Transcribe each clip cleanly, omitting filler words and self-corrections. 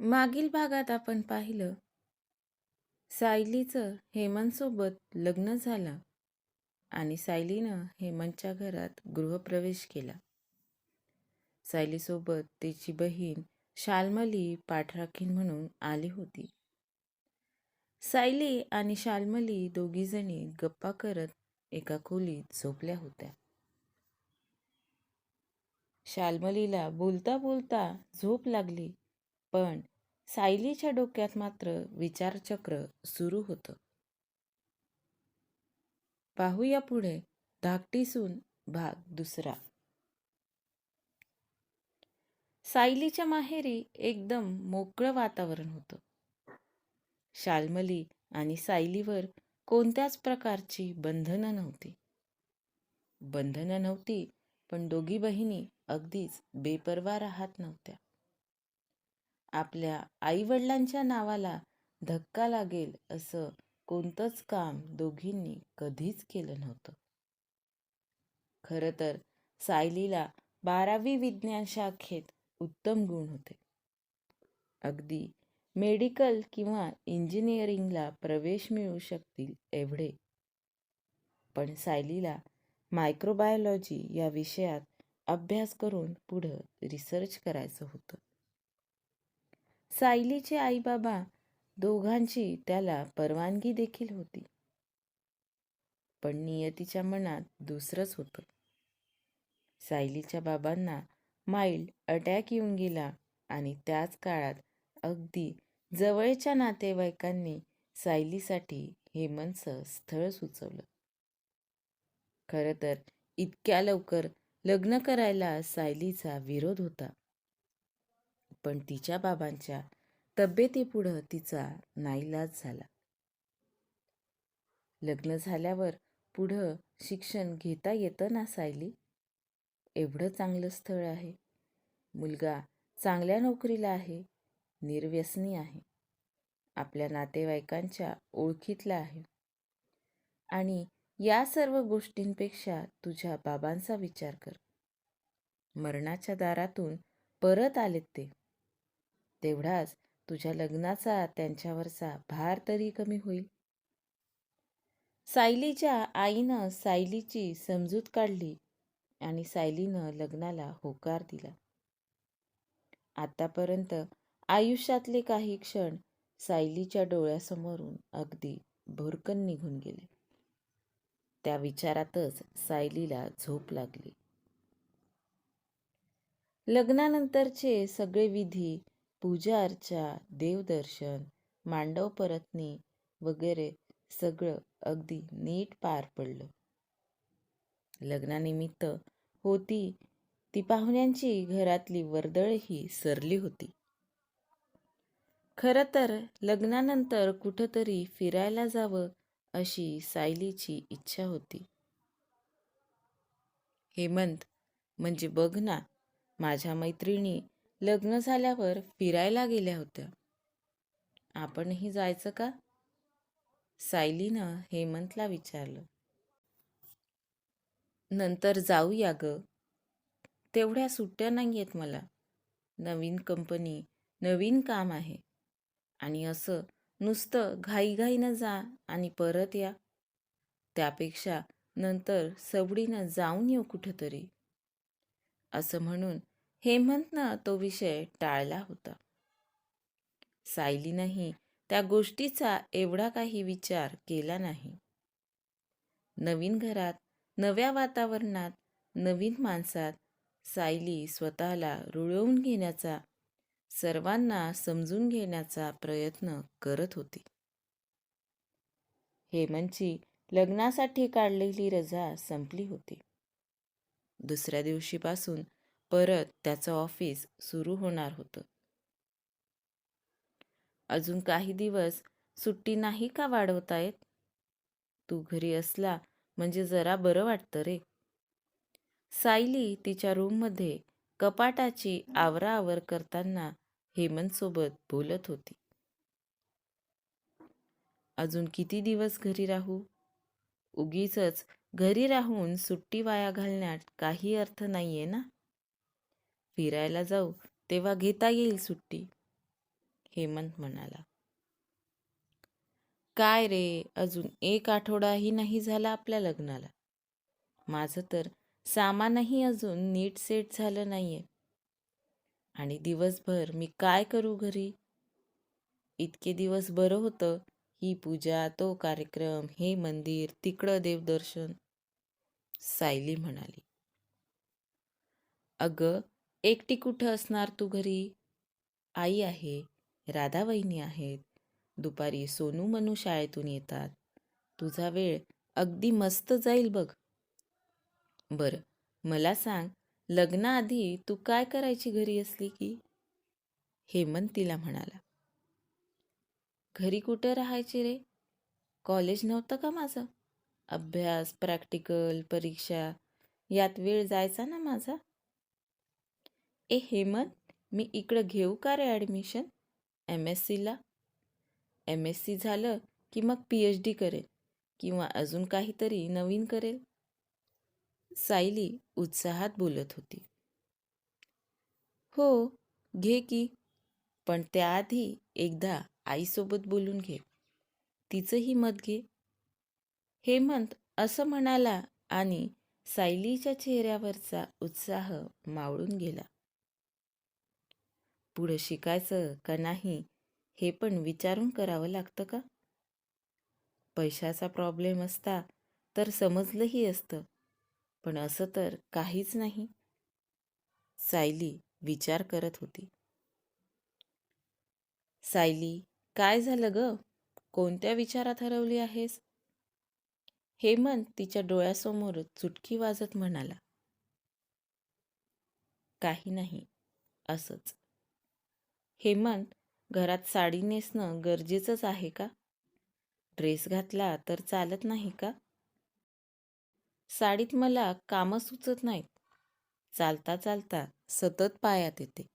मागील भागात आपण पाहिलं, सायलीचं हेमंतसोबत लग्न झालं आणि सायलीनं हेमंतच्या घरात गृहप्रवेश केला. सायलीसोबत तिची बहीण शाल्मली पाठराखीण म्हणून आली होती. सायली आणि शाल्मली दोघीजणी गप्पा करत एका खोलीत झोपल्या होत्या. शाल्मलीला बोलता बोलता झोप लागली, पण सायलीच्या डोक्यात मात्र विचारचक्र सुरू होतं. पाहूया पुढे धाकटी सून भाग दुसरा. सायलीच्या माहेरी एकदम मोकळं वातावरण होतं. शाल्मली आणि सायलीवर कोणत्याच प्रकारची बंधनं नव्हती. पण दोघी बहिणी अगदीच बेपर्वा राहत नव्हत्या. आपल्या आईवडिलांच्या नावाला धक्का लागेल असं कोणतंच काम दोघींनी कधीच केलं नव्हतं. खरं तर सायलीला 12वी विज्ञान शाखेत उत्तम गुण होते. अगदी मेडिकल किंवा इंजिनिअरिंगला प्रवेश मिळू शकतील एवढे. पण सायलीला मायक्रोबायोलॉजी या विषयात अभ्यास करून पुढं रिसर्च करायचं होतं. सायलीचे आई-बाबा दोघांची त्याला परवानगी देखील होती. पण नियतीच्या मनात दुसरंच होतं. सायलीच्या बाबांना माइल्ड अटॅक येऊन गेला आणि त्याच काळात अगदी जवळच्या नातेवाईकांनी सायलीसाठी हेमंतचं स्थळ सुचवलं. खरं तर इतक्या लवकर लग्न करायला सायलीचा विरोध होता. पण तिच्या बाबांच्या तब्येतीपुढं तिचा नाईलाज झाला. लग्न झाल्यावर पुढं शिक्षण घेता येतं ना सायली? एवढं चांगलं स्थळ आहे. मुलगा चांगल्या नोकरीला आहे, निर्व्यसनी आहे, आपल्या नातेवाईकांच्या ओळखीतला आहे. आणि या सर्व गोष्टींपेक्षा तुझ्या बाबांचा विचार कर. मरणाच्या दारातून परत आलेत ते. तेवढाच तुझ्या लग्नाचा त्यांच्यावरचा भार तरी कमी होईल. सायलीच्या आईनं सायलीची समजूत काढली आणि सायलीनं लग्नाला होकार दिला. आतापर्यंत आयुष्यातले काही क्षण सायलीच्या डोळ्यासमोरून अगदी भुरकन निघून गेले. त्या विचारातच सायलीला झोप लागली. लग्नानंतरचे सगळे विधी, पूजा अर्चा, देवदर्शन, मांडव परतणी वगैरे सगळं अगदी नीट पार पडलं. लग्नानिमित्त होती ती पाहुण्यांची घरातली वर्दळही सरली होती. खरं तर लग्नानंतर कुठंतरी फिरायला जावं अशी सायलीची इच्छा होती. हेमंत म्हणजे बघ ना, माझ्या मैत्रिणी लग्न झाल्यावर फिरायला गेल्या होत्या. आपणही जायचं का? सायलीनं हेमंतला विचारलं. नंतर जाऊया गं. तेवढ्या सुट्ट्या नाहीयेत मला. नवीन कंपनी, नवीन काम आहे. आणि असं नुसतं घाईघाईनं जा आणि परत या. त्यापेक्षा नंतर सवडीनं जाऊन येऊ कुठंतरी. असं म्हणून हेमंतनं तो विषय टाळला होता. सायलीनंही त्या गोष्टीचा एवढा काही विचार केला नाही. नवीन घरात, नव्या वातावरणात, नवीन माणसात सायली स्वतःला रुळवून घेण्याचा, सर्वांना समजून घेण्याचा प्रयत्न करत होती. हेमंतची लग्नासाठी काढलेली रजा संपली होती. दुसऱ्या दिवशीपासून परत त्याचं ऑफिस सुरू होणार होतं. अजून काही दिवस सुट्टी नाही का वाढवता येत? तू घरी असला म्हणजे जरा बरं वाटतं रे. सायली तिच्या रूममध्ये कपाटाची आवराआवर करताना हेमंतसोबत बोलत होती. अजून किती दिवस घरी राहू? उगीचच घरी राहून सुट्टी वाया घालण्यात काही अर्थ नाहीये ना. फिरायला जाऊ तेव्हा घेता येईल सुट्टी. हेमंत म्हणाला. काय रे, अजून 1 आठवडाही नाही झाला आपल्या लग्नाला. माझं तर सामानही अजून नीट सेट झालं नाहीये. आणि दिवसभर मी काय करू घरी? इतके दिवस बरं होतं. ही पूजा, तो कार्यक्रम, हे मंदिर, तिकडं देवदर्शन. सायली म्हणाली. अगं, एकटी कुठं असणार तू घरी? आई आहे, राधा वहिनी आहेत. दुपारी सोनू मनू शाळेतून येतात. तुझा वेळ अगदी मस्त जाईल बघ. बरं, मला सांग, लग्नाआधी तू काय करायची घरी असली की? हेमंत तिला म्हणाला. घरी कुठं राहायची रे? कॉलेज नव्हतं का माझं? अभ्यास, प्रॅक्टिकल, परीक्षा यात वेळ जायचा ना माझा. हेमंत, मी इकडं घेऊ का रे ॲडमिशन? MScला? MSc झालं की मग PhD करेल किंवा अजून काहीतरी नवीन करेल. सायली उत्साहात बोलत होती. हो, घे की. पण त्याआधी एकदा आईसोबत बोलून घे. तिचंही मत घे. हेमंत असं म्हणाला आणि सायलीच्या चेहऱ्यावरचा उत्साह मावळून गेला. पुढं शिकायचं का नाही हे पण विचारून करावं लागतं का? पैशाचा प्रॉब्लेम असता तर समजलंही असतं, पण असं तर काहीच नाही. सायली विचार करत होती. सायली, काय झालं ग? कोणत्या विचारात हरवली आहेस? हेमंत तिच्या डोळ्यासमोर चुटकी वाजत म्हणाला. काही नाही, असंच. हेमंत, घरात साडी नेसणं गरजेचंच आहे का? ड्रेस घातला तर चालत नाही का? साडीत मला कामं सुचत नाहीत. चालता चालता सतत पायात येते.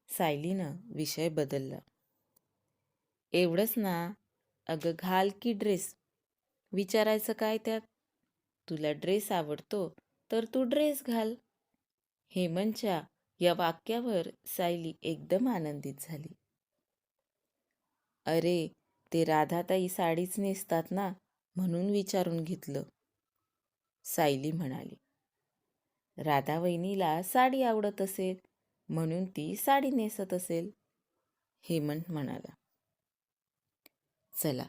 सायलीनं विषय बदलला. एवढंच ना? अगं घाल की ड्रेस. विचारायचं काय त्यात? तुला ड्रेस आवडतो तर तू ड्रेस घाल. हेमंतच्या या वाक्यावर सायली एकदम आनंदित झाली. अरे, ते राधाताई साडीच नेसतात ना, म्हणून विचारून घेतलं. सायली म्हणाली. राधा वहिनीला साडी आवडत असेल म्हणून ती साडी नेसत असेल. हेमंत म्हणाला. चला,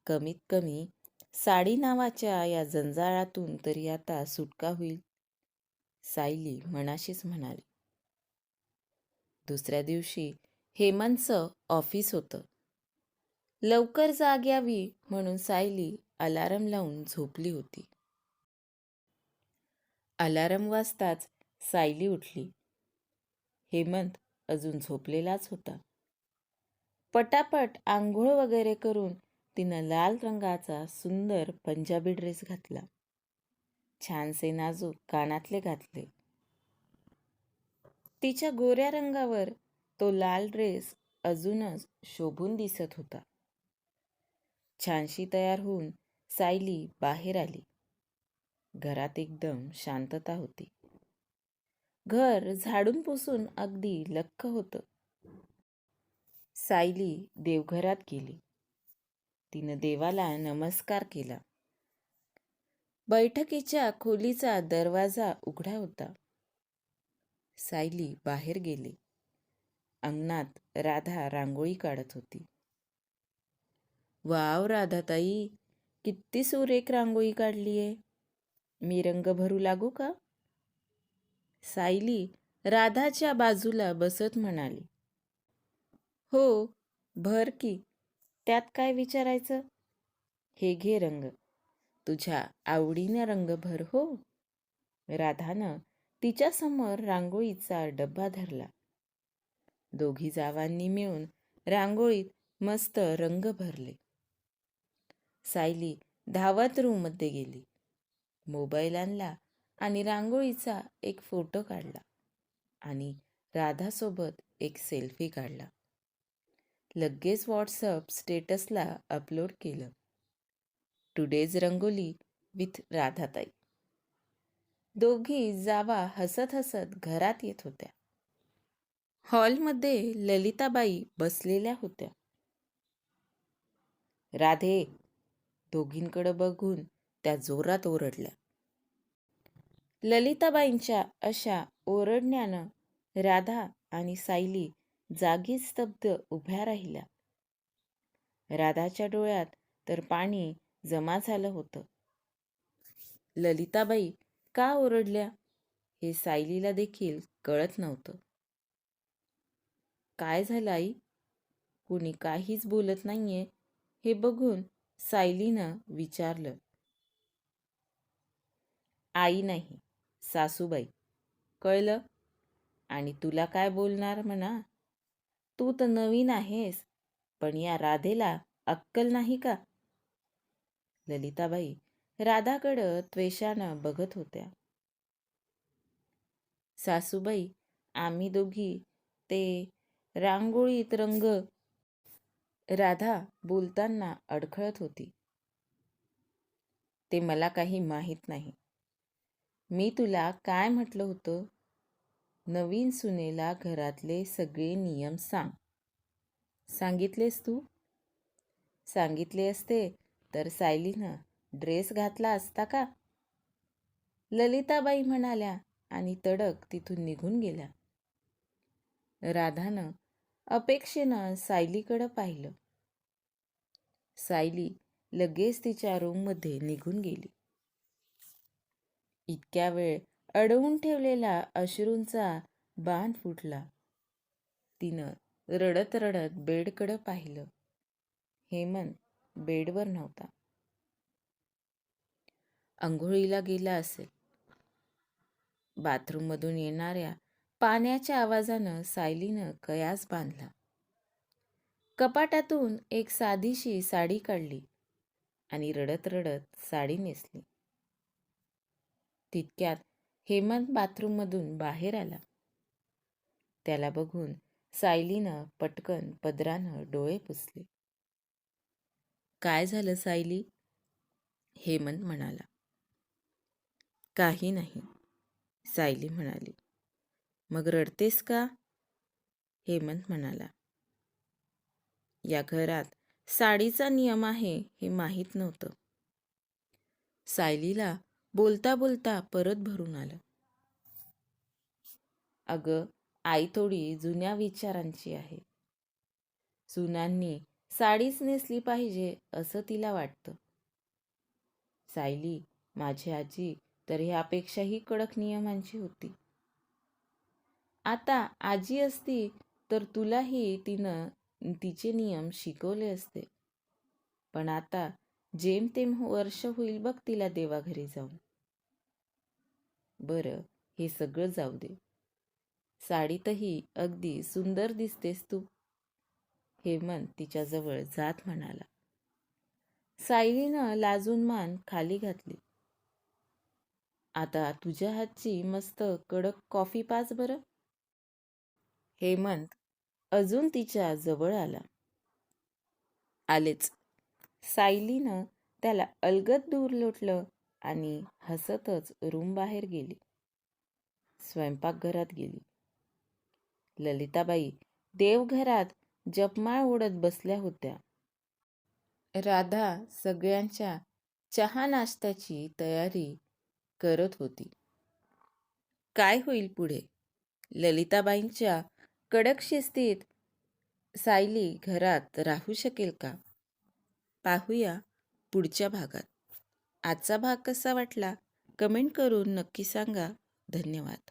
कमीत कमी साडी नावाच्या या जंजाळातून तरी आता सुटका होईल. सायली मनाशीच म्हणाली. दुसऱ्या दिवशी हेमंतचं ऑफिस होतं. लवकर जाग यावी म्हणून सायली अलार्म लावून झोपली होती. अलार्म वाजताच सायली उठली. हेमंत अजून झोपलेलाच होता. पटापट आंघोळ वगैरे करून तिनं लाल रंगाचा सुंदर पंजाबी ड्रेस घातला. छानसे नाजूक कानातले घातले. तिच्या गोऱ्या रंगावर तो लाल ड्रेस अजूनच शोभून दिसत होता. छानशी तयार होऊन सायली बाहेर आली. घरात एकदम शांतता होती. घर झाडून पुसून अगदी लख्ख होतं. सायली देवघरात गेली. तिनं देवाला नमस्कार केला. बैठकीच्या खोलीचा दरवाजा उघडा होता. सायली बाहेर गेली. अंगणात राधा रांगोळी काढत होती. वाव राधाताई, किती सुरेख रांगोळी काढलीये. मी रंग भरू लागू का? सायली राधाच्या बाजूला बसत म्हणाली. हो, भर की. त्यात काय विचारायचं? हे घे रंग. तुझ्या आवडीने रंग भर हो. राधानं तिच्यासमोर रांगोळीचा डब्बा धरला. दोघी जावांनी मिळून रांगोळीत मस्त रंग भरले. सायली धावत रूममध्ये गेली. मोबाईल आणला आणि रांगोळीचा एक फोटो काढला आणि राधासोबत एक सेल्फी काढला. लगेच व्हॉट्सअप स्टेटसला अपलोड केलं. Today's rangoli with Radhatai. दोघी जावा हसत हसत घरात येत होत्या. हॉलमध्ये ललिताबाई बसलेल्या होत्या. राधे, दोघींकडे बघून त्या जोरात ओरडल्या. ललिताबाईंच्या अशा ओरडण्यानं राधा आणि सायली जागीच स्तब्ध उभ्या राहिल्या. राधाच्या डोळ्यात तर पाणी जमा झालं होतं. ललिताबाई का ओरडल्या हे सायलीला देखील कळत नव्हतं. काय झालं आई? कुणी काहीच बोलत नाहीये हे बघून सायलीनं विचारलं. आई नाही, सासूबाई. कळलं? आणि तुला काय बोलणार म्हणा? तू तर नवीन आहेस, पण या राधेला अक्कल नाही का? ललिताबाई राधाकडं त्वेषानं बघत होत्या. सासूबाई, आम्ही दोघी ते रांगोळीत रंग. राधा बोलताना अडखळत होती. ते मला काही माहीत नाही. मी तुला काय म्हटलं होतं? नवीन सुनेला घरातले सगळे नियम सांग. सांगितलेस तू? सांगितले असते तर सायलीनं ड्रेस घातला असता का? ललिताबाई म्हणाल्या आणि तडक तिथून निघून गेल्या. राधानं अपेक्षेनं सायलीकडं पाहिलं. सायली लगेच तिच्या रूममध्ये निघून गेली. इतक्या वेळ अडवून ठेवलेला अश्रूंचा बांध फुटला. तिनं रडत रडत बेडकडं पाहिलं. हेमंत बेडवर नव्हता. अंघोळीला गेला असेल. बाथरूममधून येणाऱ्या पाण्याच्या आवाजानं सायलीनं कयास बांधला. कपाटातून एक साधीशी साडी काढली आणि रडत रडत साडी नेसली. तितक्यात हेमंत बाथरूममधून बाहेर आला. त्याला बघून सायलीनं पटकन पदरानं डोळे पुसले. काय झालं सायली? हेमंत म्हणाला. काही नाही, सायली म्हणाली. मग रडतेस का? हेमंत म्हणाला. या घरात साडीचा नियम आहे हे माहीत नव्हतं. सायलीला बोलता बोलता परत भरून आलं. अगं, आई थोडी जुन्या विचारांची आहे. सुनांनी साडीच नेसली पाहिजे असं तिला वाटतं. सायली, माझी आजी तर ह्यापेक्षाही कडक नियमांची होती. आता आजी असती तर तुलाही तिनं तिचे नियम शिकवले असते. पण आता जेमतेम वर्ष होईल बघ तिला देवाघरी जाऊन. बरं, हे सगळं जाऊ दे. साडीतही अगदी सुंदर दिसतेस तू, हेमंत तिच्याजवळ जात म्हणाला. सायलीनं लाजून मान खाली घातली. आता तुझ्या हातची मस्त कडक कॉफी पाच बरं. हेमंत अजून तिच्या जवळ आला. आलेच. सायलीनं त्याला अलगद दूर लोटलं आणि हसतच रूम बाहेर गेली. स्वयंपाकघरात गेली. ललिताबाई देवघरात जपमाळ ओढत बसल्या होत्या. राधा सगळ्यांच्या चहा नाश्त्याची तयारी करत होती. काय होईल पुढे? ललिताबाईंच्या कडक शिस्तीत सायली घरात राहू शकेल का? पाहूया पुढच्या भागात. आजचा भाग कसा वाटला? कमेंट करून नक्की सांगा. धन्यवाद.